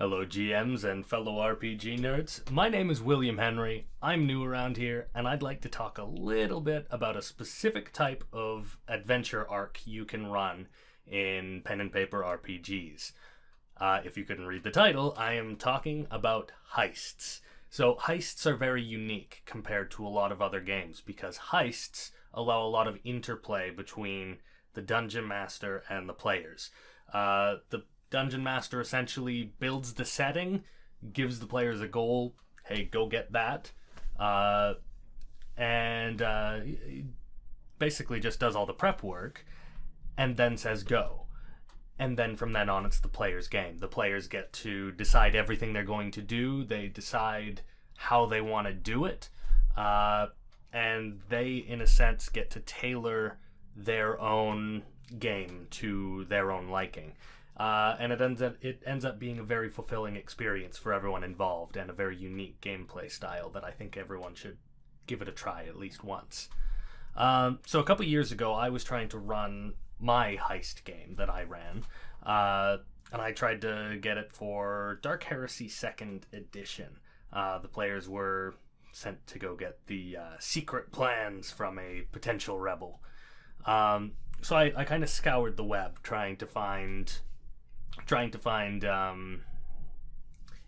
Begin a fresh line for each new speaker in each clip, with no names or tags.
Hello, GMs and fellow RPG nerds. My name is William Henry. I'm new around here, and I'd like to talk a little bit about a specific type of adventure arc you can run in pen and paper RPGs. If you couldn't read the title, I am talking about heists. So, heists are very unique compared to a lot of other games because heists allow a lot of interplay between the dungeon master and the players. The Dungeon Master essentially builds the setting, gives the players a goal. Hey, go get that, and basically just does all the prep work, and then says go. And then from then on, it's the player's game. The players get to decide everything they're going to do. They decide how they want to do it, and they, in a sense, get to tailor their own game to their own liking. And it ends up being a very fulfilling experience for everyone involved and a very unique gameplay style that I think everyone should give it a try at least once. So a couple years ago, I was trying to run my heist game that I ran, and I tried to get it for Dark Heresy 2nd Edition. The players were sent to go get the secret plans from a potential rebel. So I kind of scoured the web trying to find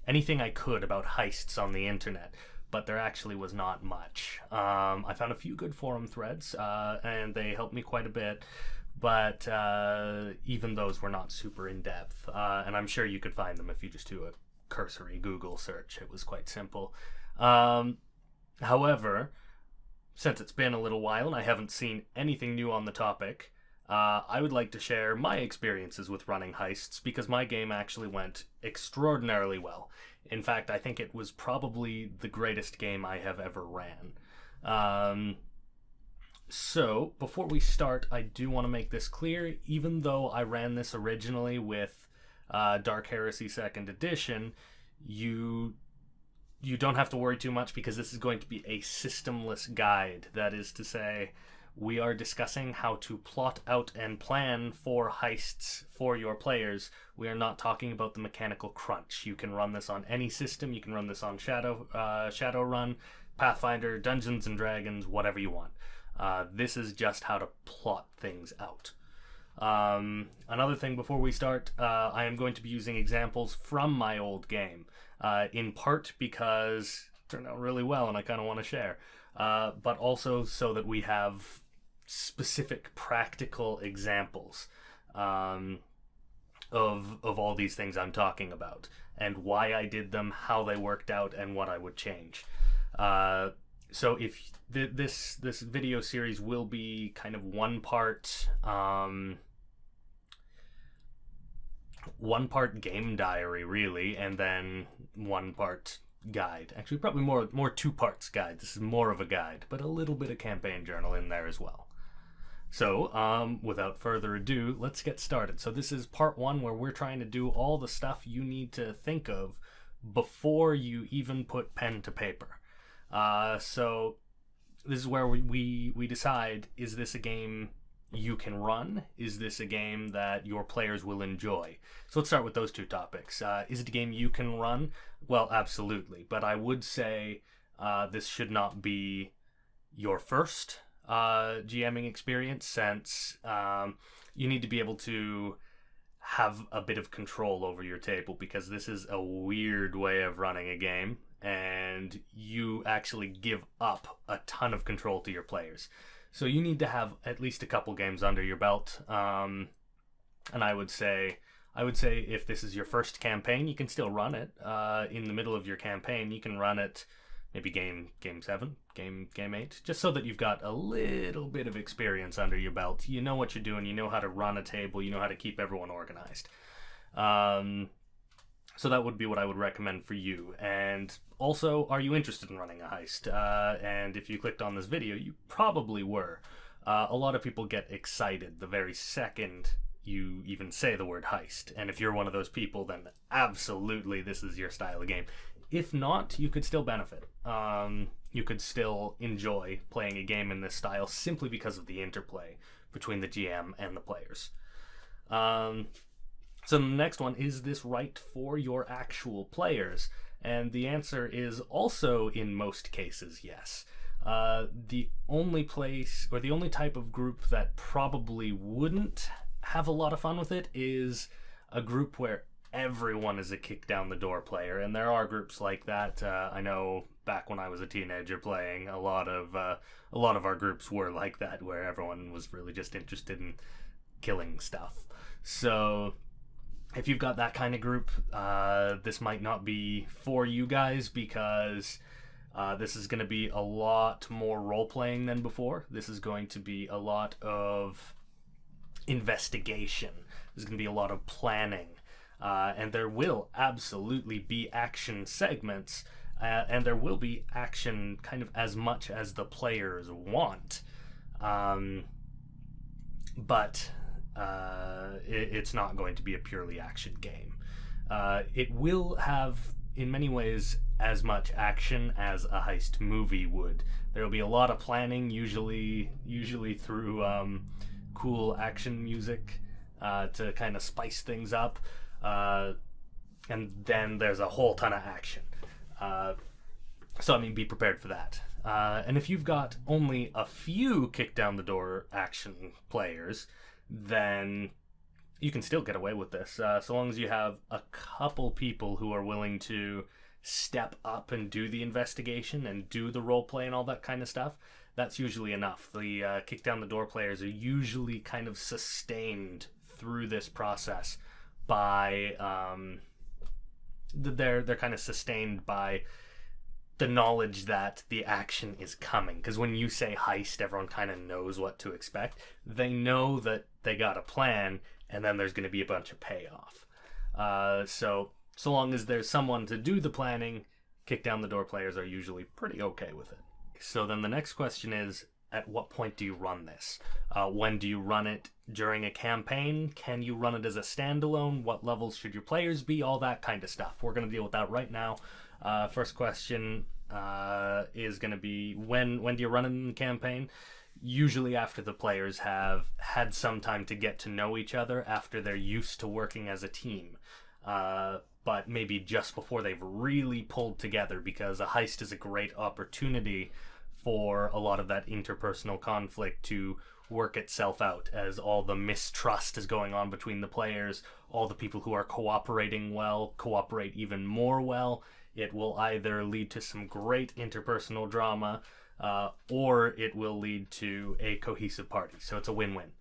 anything I could about heists on the internet, but there actually was not much. I found a few good forum threads, and they helped me quite a bit, but even those were not super in-depth, and I'm sure you could find them if you just do a cursory Google search. It was quite simple. However, since it's been a little while and I haven't seen anything new on the topic, I would like to share my experiences with running heists because my game actually went extraordinarily well. In fact, I think it was probably the greatest game I have ever ran. So, before we start, I do want to make this clear. Even though I ran this originally with Dark Heresy 2nd Edition, you don't have to worry too much because this is going to be a systemless guide. That is to say, we are discussing how to plot out and plan for heists for your players. We are not talking about the mechanical crunch. You can run this on any system. You can run this on Shadowrun, Pathfinder, Dungeons and Dragons, whatever you want. This is just how to plot things out. Another thing before we start, I am going to be using examples from my old game, in part because it turned out really well and I kind of want to share. But also so that we have specific practical examples of all these things I'm talking about and why I did them, how they worked out, and what I would change. So if this video series will be kind of one part game diary really, and then one part guide. Actually, probably more 2 parts guide. This is more of a guide, but a little bit of campaign journal in there as well. So, without further ado, let's get started. So this is part 1 where we're trying to do all the stuff you need to think of before you even put pen to paper. So this is where we decide, is this a game you can run? Is this a game that your players will enjoy? So let's start with those 2 topics. Is it a game you can run? Well, absolutely. But I would say this should not be your first GMing experience, since you need to be able to have a bit of control over your table, because this is a weird way of running a game, and you actually give up a ton of control to your players. So you need to have at least a couple games under your belt, and I would say if this is your first campaign, you can still run it. In the middle of your campaign, you can run it maybe game 7, game 8, just so that you've got a little bit of experience under your belt. You know what you're doing, you know how to run a table, you know how to keep everyone organized. So that would be what I would recommend for you. And also, are you interested in running a heist? And if you clicked on this video, you probably were. A lot of people get excited the very second you even say the word heist. And if you're one of those people, then absolutely this is your style of game. If not, you could still benefit. You could still enjoy playing a game in this style simply because of the interplay between the GM and the players. So the next one, is this right for your actual players? And the answer is also in most cases yes. The only place, or the only type of group that probably wouldn't have a lot of fun with it is a group where everyone is a kick down the door player, and there are groups like that. I know back when I was a teenager playing, a lot of our groups were like that, where everyone was really just interested in killing stuff. So if you've got that kind of group, this might not be for you guys, because this is going to be a lot more role playing than before. This is going to be a lot of investigation. There's going to be a lot of planning. And there will absolutely be action segments, and there will be action kind of as much as the players want. But it's not going to be a purely action game. It will have, in many ways, as much action as a heist movie would. There will be a lot of planning, usually through cool action music to kind of spice things up. And then there's a whole ton of action. So, I mean, be prepared for that. And if you've got only a few kick down the door action players, then you can still get away with this. So long as you have a couple people who are willing to step up and do the investigation and do the role play and all that kind of stuff, that's usually enough. The kick down the door players are usually kind of sustained through this process by they're kind of sustained by the knowledge that the action is coming. Because when you say heist, everyone kind of knows what to expect. They know that they got a plan, and then there's going to be a bunch of payoff. So long as there's someone to do the planning, kick down the door players are usually pretty okay with it. So then the next question is, at what point do you run this? When do you run it during a campaign? Can you run it as a standalone? What levels should your players be? All that kind of stuff. We're going to deal with that right now. First question is going to be, when do you run it in the campaign? Usually after the players have had some time to get to know each other, after they're used to working as a team. But maybe just before they've really pulled together, because a heist is a great opportunity for a lot of that interpersonal conflict to work itself out, as all the mistrust is going on between the players. All the people who are cooperating well cooperate even more well. It will either lead to some great interpersonal drama, or it will lead to a cohesive party. So it's a win-win.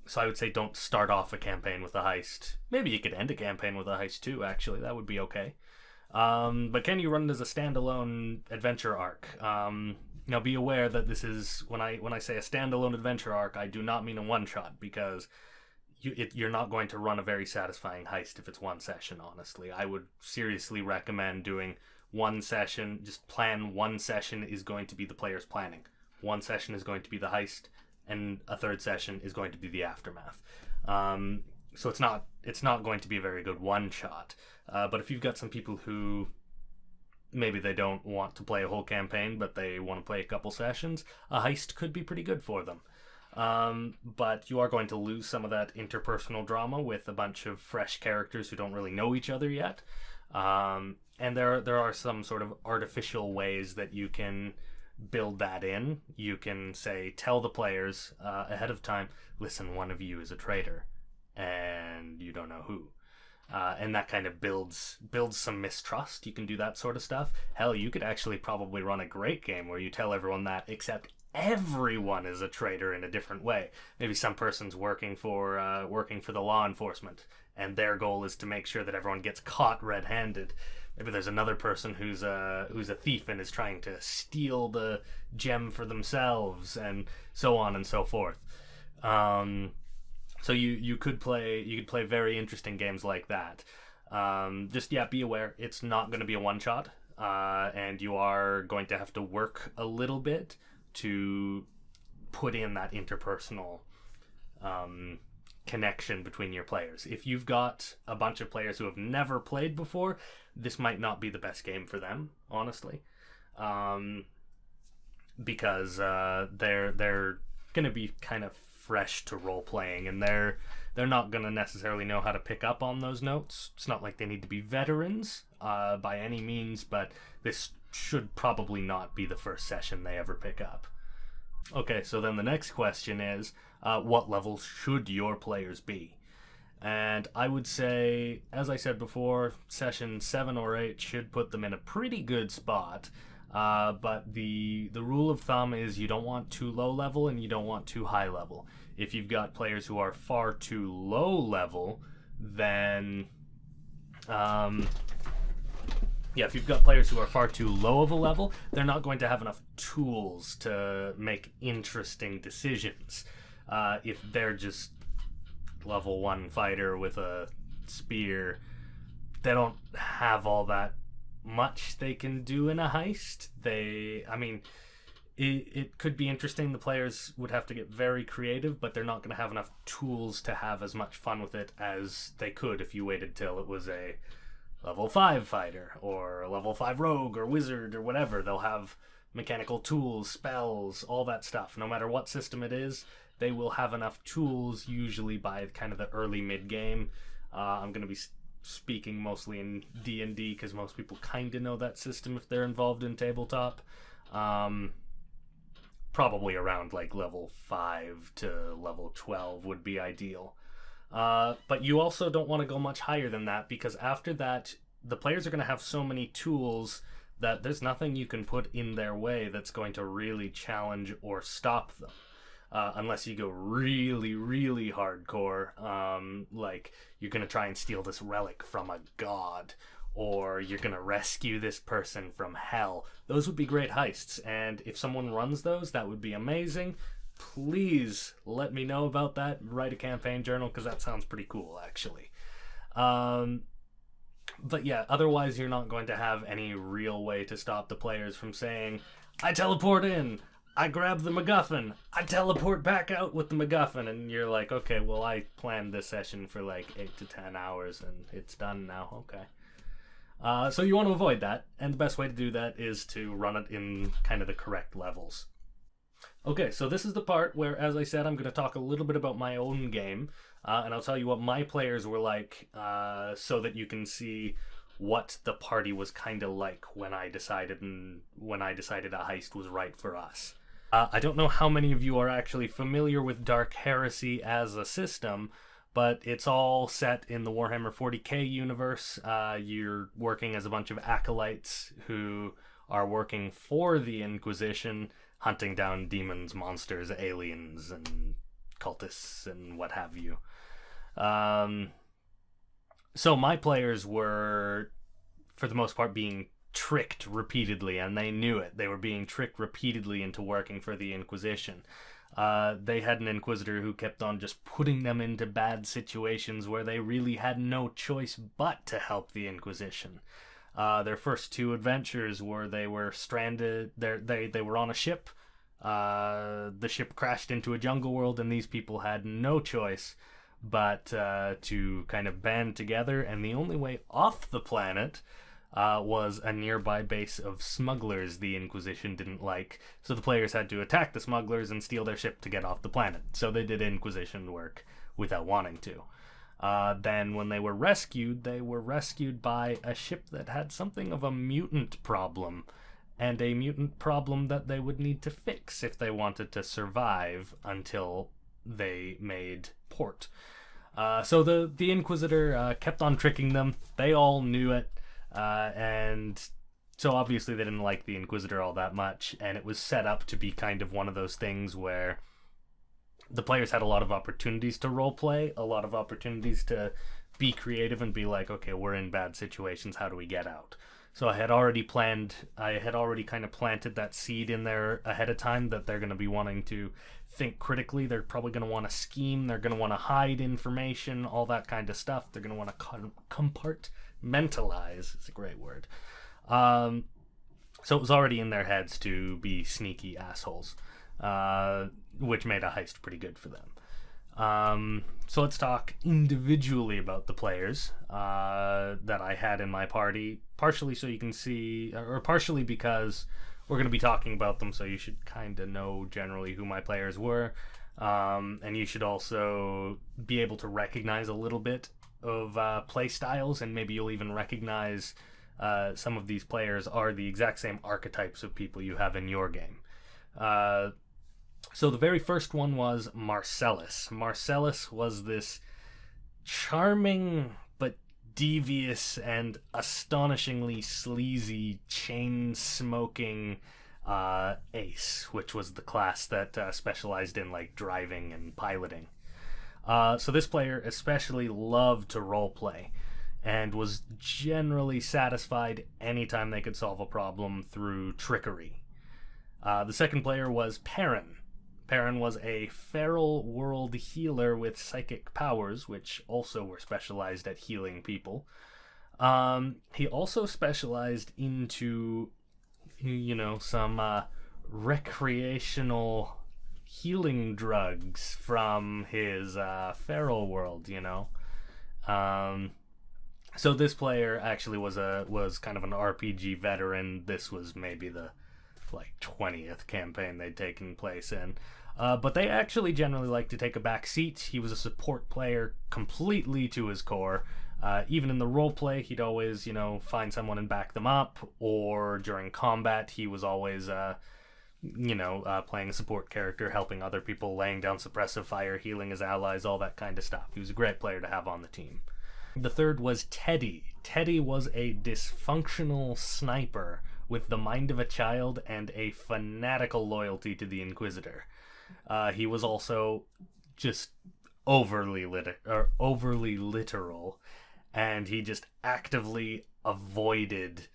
So I would say don't start off a campaign with a heist. Maybe you could end a campaign with a heist too, actually. That would be okay. But can you run it as a standalone adventure arc? Now be aware that this is, when I say a standalone adventure arc, I do not mean a one-shot, because you're not going to run a very satisfying heist if it's one session, honestly. I would seriously recommend doing one session. Just plan one session is going to be the player's planning. One session is going to be the heist, and a third session is going to be the aftermath. So it's not going to be a very good one-shot. But if you've got some people who maybe they don't want to play a whole campaign, but they want to play a couple sessions, a heist could be pretty good for them. But you are going to lose some of that interpersonal drama with a bunch of fresh characters who don't really know each other yet. And there are some sort of artificial ways that you can build that in. You can say, tell the players ahead of time, listen, one of you is a traitor, and you don't know who. And that kind of builds some mistrust. You can do that sort of stuff. Hell, you could actually probably run a great game where you tell everyone that, except everyone is a traitor in a different way. Maybe some person's working for the law enforcement, and their goal is to make sure that everyone gets caught red-handed. Maybe there's another person who's a thief and is trying to steal the gem for themselves, and so on and so forth. So you could play very interesting games like that. Just be aware, it's not going to be a one shot, and you are going to have to work a little bit to put in that interpersonal connection between your players. If you've got a bunch of players who have never played before, this might not be the best game for them, honestly, because they're going to be kind of fresh to role playing, and they're not going to necessarily know how to pick up on those notes. It's not like they need to be veterans by any means, but this should probably not be the first session they ever pick up. Okay, so then the next question is, what level should your players be? And I would say, as I said before, session 7 or 8 should put them in a pretty good spot. But the rule of thumb is you don't want too low level and you don't want too high level. If you've got players who are far too low level, then if you've got players who are far too low of a level, they're not going to have enough tools to make interesting decisions. If they're just level 1 fighter with a spear, they don't have all that much they can do in a heist. It could be interesting. The players would have to get very creative, but they're not going to have enough tools to have as much fun with it as they could if you waited till it was a level 5 fighter or a level 5 rogue or wizard or whatever. They'll have mechanical tools, spells, all that stuff. No matter what system it is, they will have enough tools usually by kind of the early mid-game. I'm going to be speaking mostly in D&D because most people kind of know that system if they're involved in tabletop. Probably around like level 5 to level 12 would be ideal. But you also don't want to go much higher than that, because after that, the players are going to have so many tools that there's nothing you can put in their way that's going to really challenge or stop them. Unless you go really, really hardcore, like you're going to try and steal this relic from a god, or you're going to rescue this person from hell. Those would be great heists, and if someone runs those, that would be amazing. Please let me know about that. Write a campaign journal, because that sounds pretty cool, actually. But yeah, otherwise you're not going to have any real way to stop the players from saying, I teleport in, I grab the MacGuffin, I teleport back out with the MacGuffin, and you're like, okay, well, I planned this session for like 8 to 10 hours, and it's done now, okay. So you want to avoid that, and the best way to do that is to run it in kind of the correct levels. Okay, so this is the part where, as I said, I'm going to talk a little bit about my own game, and I'll tell you what my players were like, so that you can see what the party was kind of like when I decided a heist was right for us. I don't know how many of you are actually familiar with Dark Heresy as a system, but it's all set in the Warhammer 40k universe. You're working as a bunch of acolytes who are working for the Inquisition, hunting down demons, monsters, aliens, and cultists, and what have you. So my players were, for the most part, being tricked repeatedly, and they knew it. They were being tricked repeatedly into working for the Inquisition. They had an Inquisitor who kept on just putting them into bad situations where they really had no choice but to help the Inquisition. Their first 2 adventures were they were stranded. They were on a ship. The ship crashed into a jungle world, and these people had no choice but to kind of band together, and the only way off the planet was a nearby base of smugglers the Inquisition didn't like, so the players had to attack the smugglers and steal their ship to get off the planet. So they did Inquisition work without wanting to. Then when they were rescued by a ship that had something of a mutant problem, and a mutant problem that they would need to fix if they wanted to survive until they made port. So the Inquisitor kept on tricking them. They all knew it. And so obviously they didn't like the Inquisitor all that much, and it was set up to be kind of one of those things where the players had a lot of opportunities to roleplay, a lot of opportunities to be creative and be like, okay, we're in bad situations, how do we get out? So I had already kind of planted that seed in there ahead of time that they're going to be wanting to think critically. They're probably going to want to scheme, they're going to want to hide information, all that kind of stuff. They're going to want to compartmentalize. It's a great word. So it was already in their heads to be sneaky assholes, which made a heist pretty good for them. So let's talk individually about the players that I had in my party, partially so you can see, or partially because we're going to be talking about them, so you should kind of know generally who my players were. And you should also be able to recognize a little bit of play styles, and maybe you'll even recognize some of these players are the exact same archetypes of people you have in your game. So the very first one was Marcellus. Marcellus was this charming but devious and astonishingly sleazy chain-smoking ace, which was the class that specialized in like driving and piloting. So this player especially loved to roleplay and was generally satisfied anytime they could solve a problem through trickery. The second player was Perrin. Perrin was a feral world healer with psychic powers, which also were specialized at healing people. He also specialized into, some recreational healing drugs from his feral world, So this player actually was kind of an RPG veteran. This was maybe the 20th campaign they'd taken place in. But they actually generally like to take a back seat. He was a support player completely to his core. Even in the roleplay, he'd always, find someone and back them up. Or during combat, he was always, playing a support character, helping other people, laying down suppressive fire, healing his allies, all that kind of stuff. He was a great player to have on the team. The third was Teddy. Teddy was a dysfunctional sniper with the mind of a child and a fanatical loyalty to the Inquisitor. He was also just overly literal, and he just actively avoided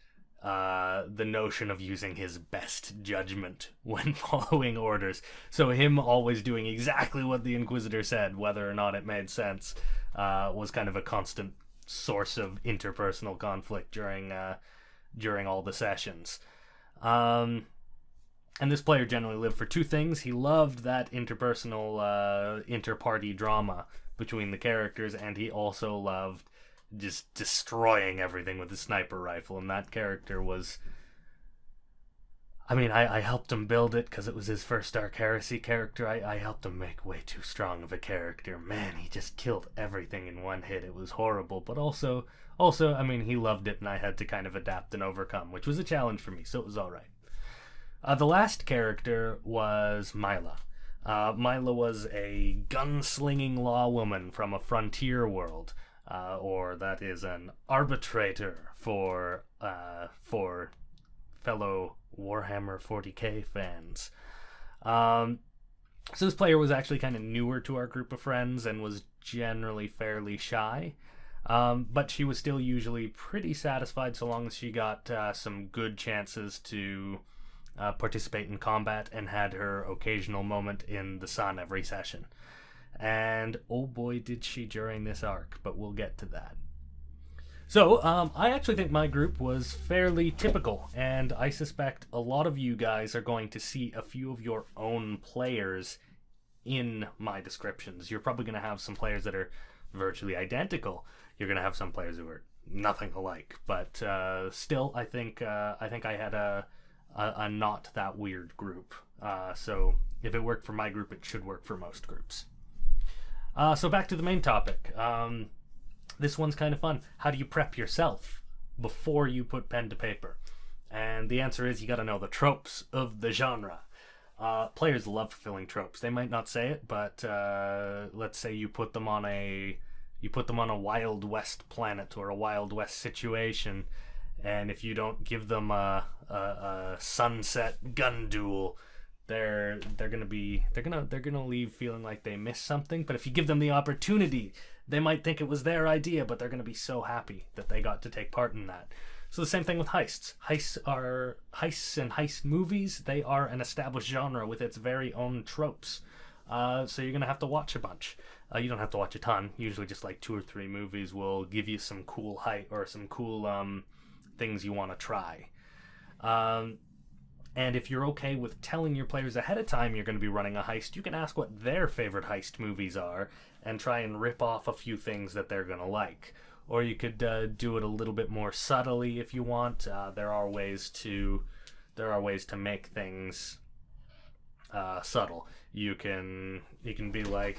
the notion of using his best judgment when following orders. So him always doing exactly what the Inquisitor said, whether or not it made sense, was kind of a constant source of interpersonal conflict during all the sessions. And this player generally lived for two things. He loved that interpersonal, inter-party drama between the characters, and he also loved just destroying everything with his sniper rifle. And that character was... I helped him build it because it was his first Dark Heresy character. I helped him make way too strong of a character. Man, he just killed everything in one hit. It was horrible. But also, he loved it, and I had to kind of adapt and overcome, which was a challenge for me, so it was all right. The last character was Mila. Mila was a gunslinging lawwoman from a frontier world, or that is an arbitrator for fellow Warhammer 40k fans. So this player was actually kind of newer to our group of friends and was generally fairly shy. But she was still usually pretty satisfied so long as she got some good chances to participate in combat and had her occasional moment in the sun every session. And oh boy did she during this arc, but we'll get to that. So, I actually think my group was fairly typical, and I suspect a lot of you guys are going to see a few of your own players in my descriptions. You're probably going to have some players that are virtually identical. You're going to have some players who are nothing alike, but still, I think I had a not that weird group. So if it worked for my group, it should work for most groups. So back to the main topic. This one's kind of fun. How do you prep yourself before you put pen to paper? And the answer is you got to know the tropes of the genre. Players love fulfilling tropes. They might not say it, but let's say you put them on a Wild West planet or a Wild West situation, and if you don't give them a sunset gun duel, they're gonna leave feeling like they missed something. But if you give them the opportunity, they might think it was their idea, but they're gonna be so happy that they got to take part in that. So the same thing with heists. Heists and heist movies. They are an established genre with its very own tropes. So you're gonna have to watch a bunch. You don't have to watch a ton. Usually, just like 2 or 3 movies will give you some cool some cool things you want to try. And if you're okay with telling your players ahead of time you're going to be running a heist, you can ask what their favorite heist movies are and try and rip off a few things that they're going to like. Or you could do it a little bit more subtly if you want. There are ways to make things subtle. You can be like,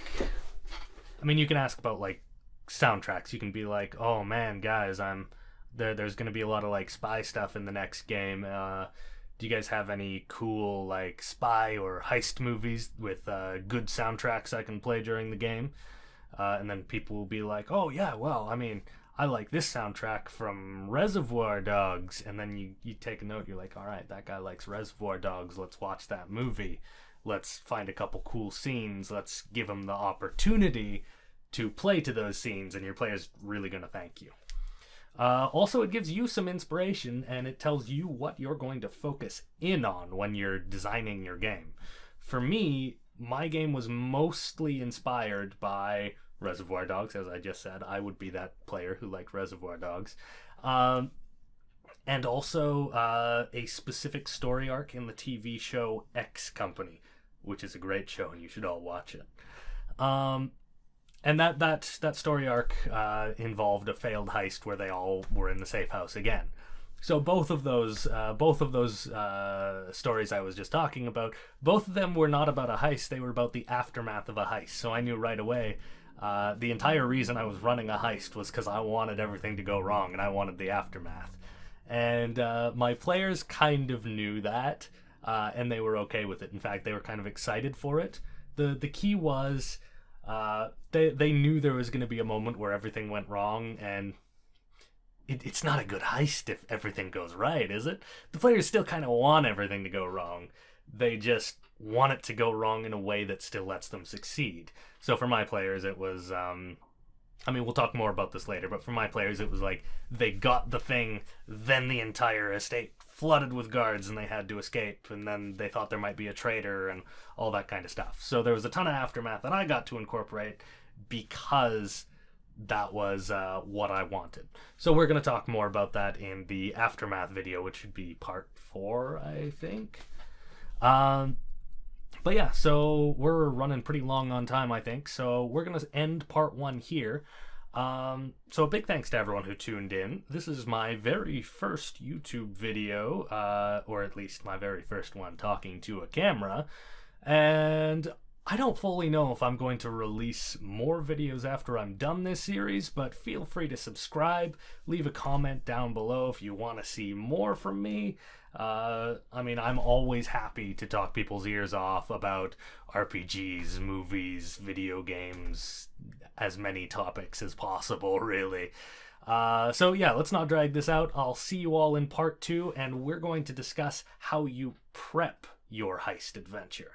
I mean, you can ask about like soundtracks. You can be like, oh man, guys, there's gonna be a lot of like spy stuff in the next game. Do you guys have any cool like spy or heist movies with good soundtracks I can play during the game? And then people will be like, oh yeah, well, I mean, I like this soundtrack from Reservoir Dogs. And then you take a note, you're like, all right, that guy likes Reservoir Dogs, let's watch that movie. Let's find a couple cool scenes, let's give him the opportunity to play to those scenes, and your player's really going to thank you. Also, it gives you some inspiration, and it tells you what you're going to focus in on when you're designing your game. For me, my game was mostly inspired by Reservoir Dogs, as I just said. I would be that player who liked Reservoir Dogs. And also a specific story arc in the TV show X Company, which is a great show, and you should all watch it. And that story arc involved a failed heist where they all were in the safe house again. So both of those stories I was just talking about, both of them were not about a heist. They were about the aftermath of a heist. So I knew right away the entire reason I was running a heist was because I wanted everything to go wrong and I wanted the aftermath. And my players kind of knew that, and they were okay with it. In fact, they were kind of excited for it. The key was they knew there was going to be a moment where everything went wrong, and it's not a good heist if everything goes right, is it? The players still kind of want everything to go wrong. They just want it to go wrong in a way that still lets them succeed. So for my players, it was, I mean, we'll talk more about this later, but for my players, it was like they got the thing, then the entire estate flooded with guards and they had to escape, and then they thought there might be a traitor and all that kind of stuff. So there was a ton of aftermath that I got to incorporate because that was what I wanted. So we're going to talk more about that in the aftermath video, which should be part 4, I think. But yeah, so we're running pretty long on time, I think. So we're going to end part 1 here. So a big thanks to everyone who tuned in. This is my very first YouTube video, or at least my very first one talking to a camera. And I don't fully know if I'm going to release more videos after I'm done this series, but feel free to subscribe, leave a comment down below if you want to see more from me. I mean, I'm always happy to talk people's ears off about RPGs, movies, video games, as many topics as possible, really. So yeah, let's not drag this out. I'll see you all in part 2, and we're going to discuss how you prep your heist adventure.